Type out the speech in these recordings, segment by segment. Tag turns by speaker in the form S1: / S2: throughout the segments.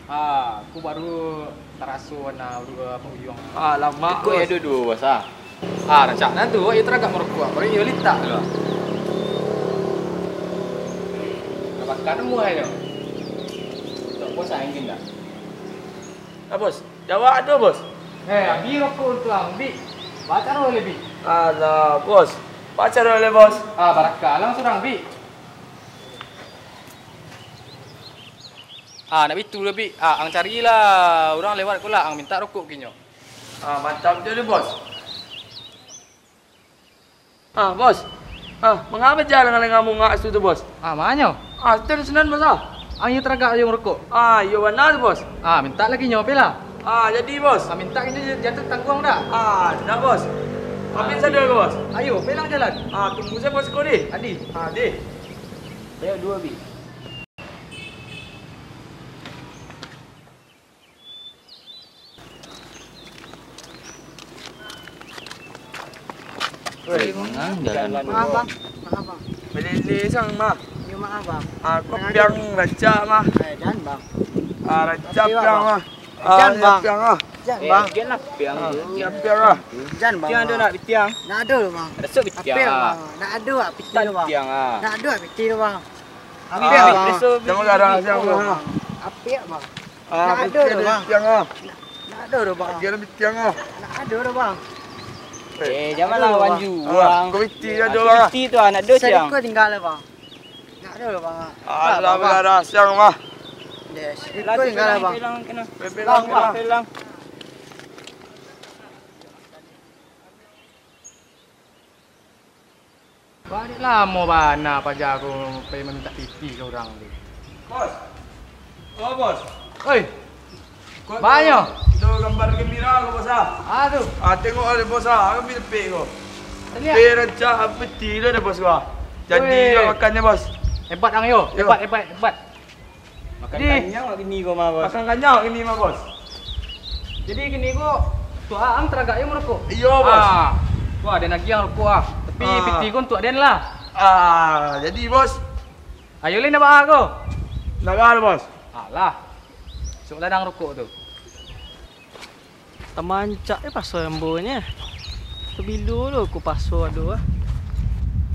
S1: Aku baru terasu na dua penghujung.
S2: Lama.
S3: Ikut ya dulu bos
S1: Rancak tu, itu agak merokok. Baru ia litak tu. Makan semua aja. Tak bos angin dah.
S2: Bos. Jawab ada bos.
S1: Abi rokok tu ambil. Baca roh lebih.
S2: Alah bos. Pacar oleh bos.
S1: Barakah lang surang bi. Nak bitu lebih. Ang carilah orang lewat pula, ang minta rokok kinyo.
S2: Macam je bos. Bos. Mengapa jalan dengan kamu ngak tu bos?
S1: Manyo.
S2: Senan bos
S1: Ang iyo teragak yung rokok.
S2: Yo benar bos.
S1: Minta lagi nyo pila.
S2: Jadi bos.
S1: Minta kinyo jatuh tangguang dah.
S2: Dah bos. Ambil saja ke bos.
S1: Ayo, pelang jalan.
S2: Tunggu saya bos kau di.
S1: Adi.
S2: Di.
S3: Ayo 2 bi.
S2: Jalan
S4: Maaf bang. Maaf bang.
S2: Beli sang mah.
S4: Ya maaf bang.
S2: Kopiang raja mah.
S4: Jangan bang.
S2: Raja piang mah.
S4: Jangan bang.
S2: Piang ah.
S4: Jangan bang.
S3: Jangan lah piang.
S2: Piang ah.
S4: Jangan bang.
S3: Piang ada nak piang.
S4: Nak ada loh bang.
S3: Ada sok
S4: Apel
S3: piang.
S4: bang. Nak ada ah piti
S3: Tak
S4: loh bang.
S3: piang
S4: Nak ada ah piti loh bang. Apel
S3: Piang,
S4: bang.
S3: besok
S2: Jangan garang siang mah.
S4: Apel bang.
S2: Nak
S4: ada loh bang.
S2: Piang ah.
S4: Nak ada loh bang.
S2: Kira piang ah.
S4: Nak ada loh bang.
S3: Janganlah wan juang.
S2: Kau piti ada orang.
S3: Piti tu nak ada
S4: Saya
S3: siang.
S4: ikut tinggal lah bang. Nak ada loh bang.
S2: Alah belara siang mah.
S4: Yes. Ikut tinggal lah bang.
S3: Pelang kena.
S2: Pelang
S3: Pelang, pelang.
S1: Balik lama bana pajak aku pergi minta pipi ke orang tu.
S2: Bos. Bos.
S1: Oi. Banyak.
S2: Itu gambar gembira ko bos
S1: Tu.
S2: Tengok oleh bos aku pilih pek ko.
S1: Lihat.
S2: Pek raja peti dah bos ko. Jadi
S1: Weh.
S2: dia makannya bos.
S1: Hebat ang yo.
S2: Yo.
S1: Hebat.
S3: Makan
S1: Di.
S3: kanyang lagi ni kau mah bos.
S2: Makan kanyang ini mah bos.
S1: Jadi gini ko, tua ang teragak yung rokok.
S2: Iya bos.
S1: Wah, ada lagi yang rokok Tapi piti ko untuk den lah.
S2: Jadi bos.
S1: Ayo lin na ba ako?
S2: Nagal bos.
S1: Alah. Sok ladang rokok tu.
S4: Tamancak pasal embonya. Kebilu lo aku pasal tu ah.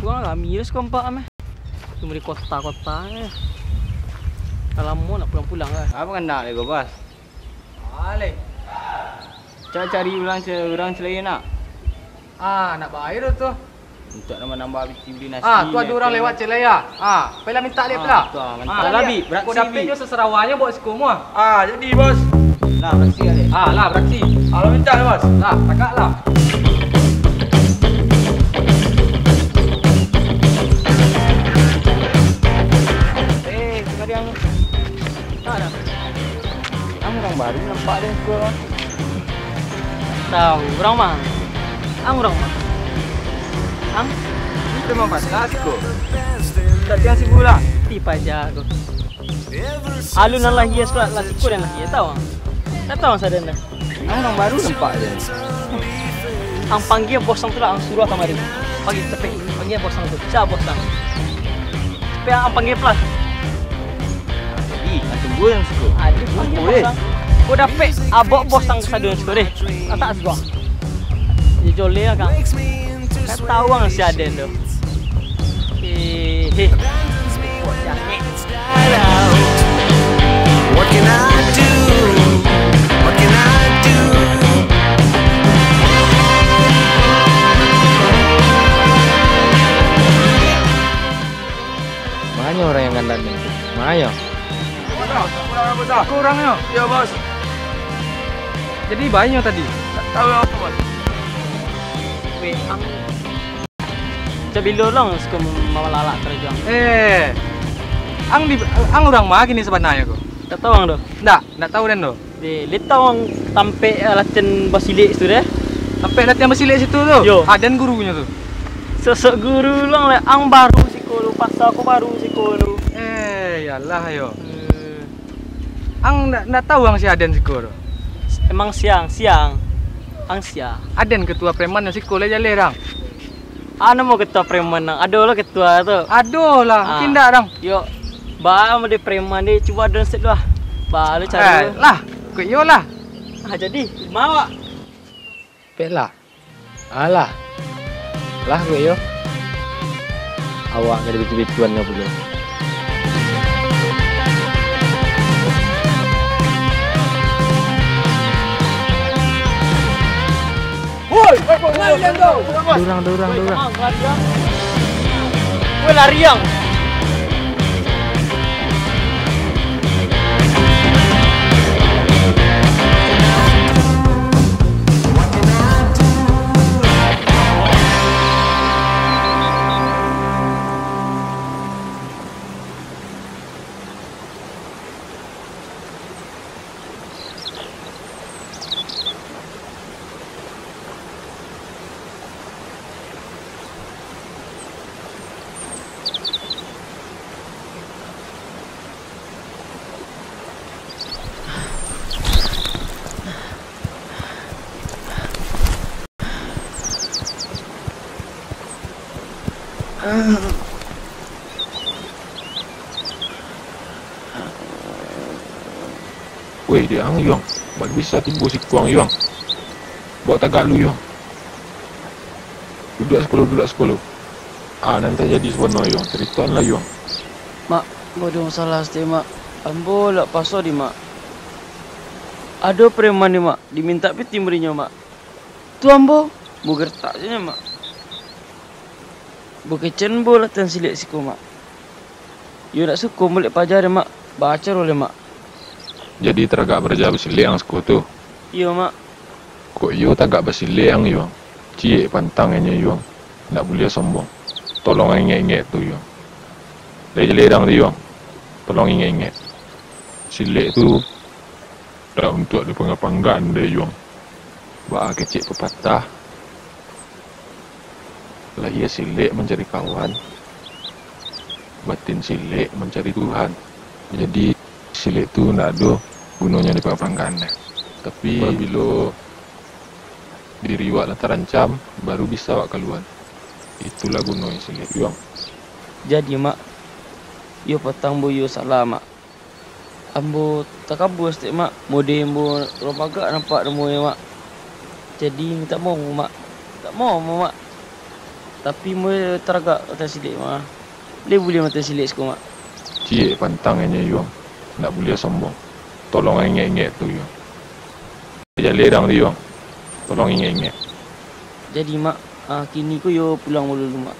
S4: Kurang kami ras kompak meh. Cuma di kota-kota eh. Kalau mau nak pulang-pulang lah.
S3: Apa kena lagi bos?
S1: Balik.
S3: Cari orang selain nak.
S1: Nak bayar tu.
S3: Untuk nambah piti beli nasi.
S1: Tu ada orang lewat celaya. Pela minta dia pula.
S3: Tu mantap lah bi.
S1: Kau dapat je seserawanya buat sekolah.
S2: Jadi bos.
S3: Lah bersih kali.
S1: Lah beraksi.
S2: Kalau minta bos.
S1: Lah, takak lah.
S3: Tengok yang tak ada. Kamu orang baru nampak dia sekolah.
S4: Tahu orang mah. Orang mah.
S3: Itu memang pasal aku. Tak tiang sibuk lah.
S4: Tipa aja aku. Alun lah hias pula lah siku dan lah hias tahu. Tak tahu masa dah.
S3: Orang baru nampak dia.
S4: Ang panggil bosang tu lah ang suruh kemarin. Panggil tepi. Panggil bosang tu. Siapa bosang? Tapi ang panggil plus.
S3: Tunggu yang suka.
S4: Ada panggil bosang. Kau dapat abok bosang kesadun suka deh. Tak suka. Dia joleh lah kan. Kan tahu ang si Aden tu. Hehehe.
S5: What can I do? What can I do?
S3: Mana orang yang gandan ni? Mana?
S1: Kurangnya.
S2: Ya bos.
S1: Jadi banyak tadi.
S2: Tak tahu apa bos.
S4: Weh, ang Cabilo lang suka malalak kerja.
S1: Ang orang mah gini sebenarnya ko.
S4: Tak tahu ang tu.
S1: Ndak tahu den do.
S4: Di litau ang tampe latihan basilik tu deh.
S1: Sampai latihan bersilik situ tu.
S4: Yo.
S1: Dan gurunya tu.
S4: Sosok guru lang le ang baru sikolo pasal aku baru sikolo.
S1: Yalah yo. Ang ndak tahu ang si Aden siko tu.
S4: Emang siang. Ang siang.
S1: Aden ketua preman yang siko le jale rang.
S4: Ano mo ketua preman nang? Ado lah ketua tu.
S1: Aduh lah, mungkin ndak rang.
S4: Yo. Ba mo de preman de cuba dan set lah. Balu cari.
S1: Lah, kok yo lah.
S4: Jadi mau.
S3: Pela. Alah. Lah gue yo. Awak gak ada betul-betulan nggak boleh.
S1: Durang.
S4: Gue lari yang.
S6: Weh dia ang yung, ba't bisa tibo si Kuang yung? Bawa tagak lu yung. Duduk sekolah. Nanti jadi sebenar yung, ceritaan lah yung.
S2: Mak, bodoh masalah sih mak. Ambo lak paso di mak. Ada preman ni mak, diminta pi timbrinya mak. Tu ambo, buger tak je mak. Bukecen bo latihan silik siku mak. Yo nak suku boleh pajar mak, baca oleh mak.
S6: Jadi teragak berjaya bersilang sekutu.
S2: Iya mak.
S6: Kok yo tagak bersilang yung. Cie pantangnya yung. Nak boleh sombong. Tolong ingat-ingat tu yung. Ledang tu yung. Tolong ingat-ingat. Silik tu dah untuk ada pengapanggan dia yung. Ba kecil pepatah. Lah ia silik mencari kawan. Batin silik mencari Tuhan. Jadi silik tu nak ada gunanya di pengapanggan. Tapi bila diri wak lah terancam, baru bisa wak keluar. Itulah gunanya silik yung.
S2: Jadi mak, yo petang bo yo salah mak. Ambo takabur setiap mak. Mode ambo rompagak nampak demo ya mak. Jadi tak mau mak. Tak mau mak. Tapi mo teragak mata silik mak. Boleh mata silik sekolah mak.
S6: Cie pantangnya yung. Nak boleh sombong. Tolong ingat-ingat tu yung. Dia ledang tu yung. Tolong ingat-ingat.
S2: Jadi mak, kini ku yo pulang dulu mak.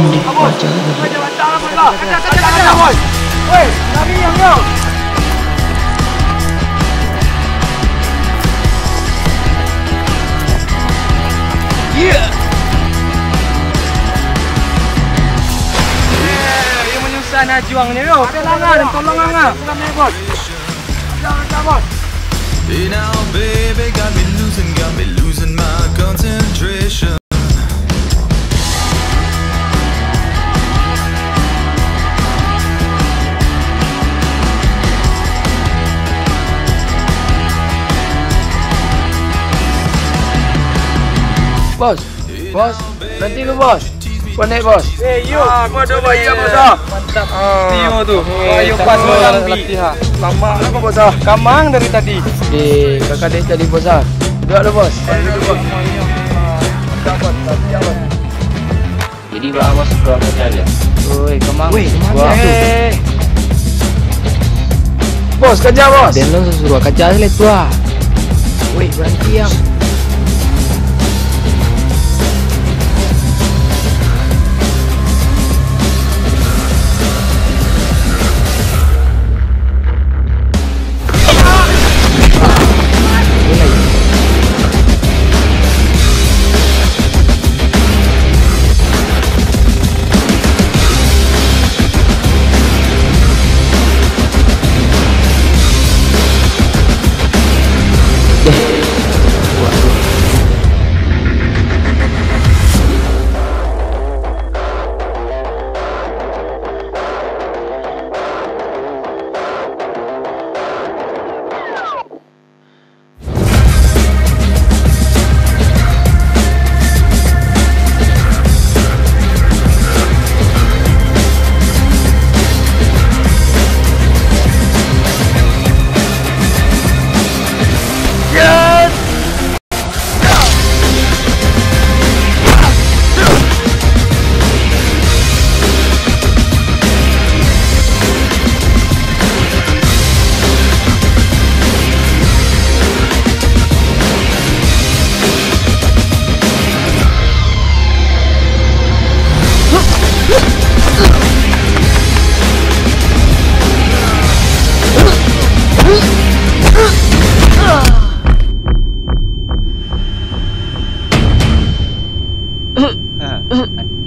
S2: deh baca
S1: Woi, lari yang yo. Yang menyusah nak juangnya yo. Tolong angah. Bos. Jangan bos.
S5: Hey now, baby, got me losing my concentration.
S2: Bos, nanti lu bos. Naik bos.
S1: Yo, gua ada bayi bos. Mantap. Tio tuh. Ayo pas latihan. Lama apa bos? Kamang dari tadi.
S2: Di kakak dek tadi bos. Duduk lu bos. Jadi bang bos kurang kerja dia. Woi, kemang. Gua.
S1: Bos, kerja bos.
S2: Dan lu suruh kerja lihat gua. Woi, berhenti yang.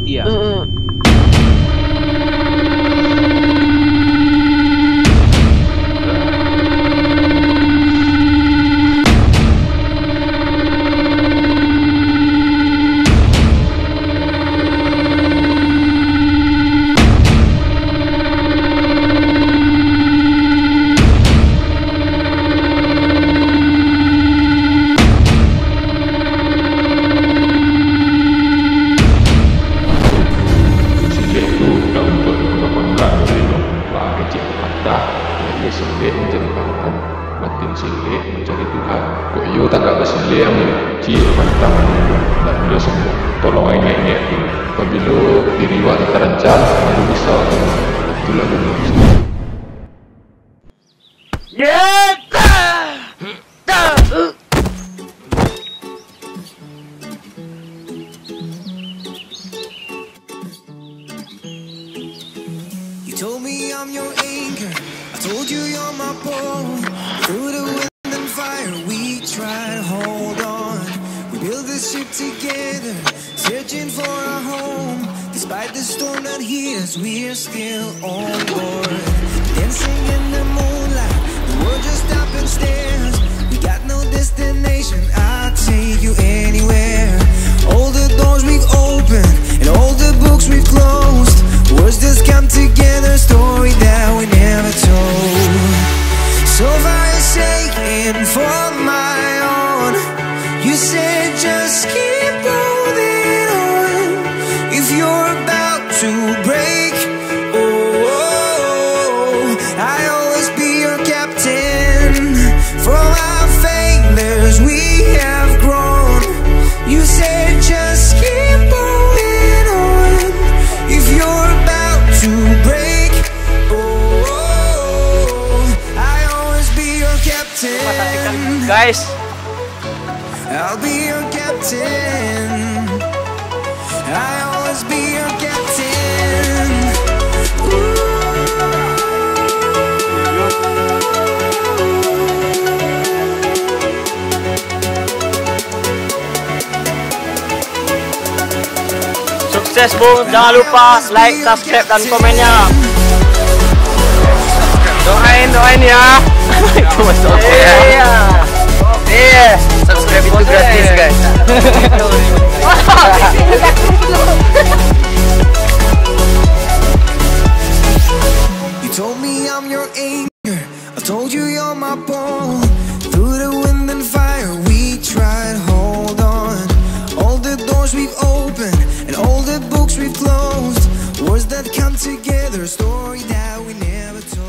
S2: Dia.
S6: Silek mencari Tuhan, batin silek mencari Tuhan. Kok iyo tak gak bersilek yang cie pantang tak boleh sembuh. Tolong engek-engek tu. Apabila diri awak terancam, baru bisa itulah dulu.
S5: You told me I'm your anchor. I told you you're my pole. Through the wind and fire, we try to hold on. We build this ship together, searching for a home. Despite the storm that hit us, we're still on board. Dancing in the moonlight, the world just stopped and stares. We got no destination, I'll take you anywhere. All the doors we've opened and all the books we've closed. Words just come together, story that we never told. So far you're shaking for my own. You said just keep holding on. If you're about to break, oh, I'll always be your captain. From our failures we have grown. You said just keep holding on. If you're about to break, oh, I'll always be your captain.
S4: Guys,
S5: I'll be your captain. I'll always be your captain.
S4: sukses Bu. Jangan lupa like, subscribe dan komennya.
S1: Doain ya. Iya. Subscribe itu gratis guys.
S5: You told me I'm your anger, I told you you're my bone. Through the wind and fire we tried, hold on. All the doors we've opened and all the books we've closed, words that come together, a story that we never told.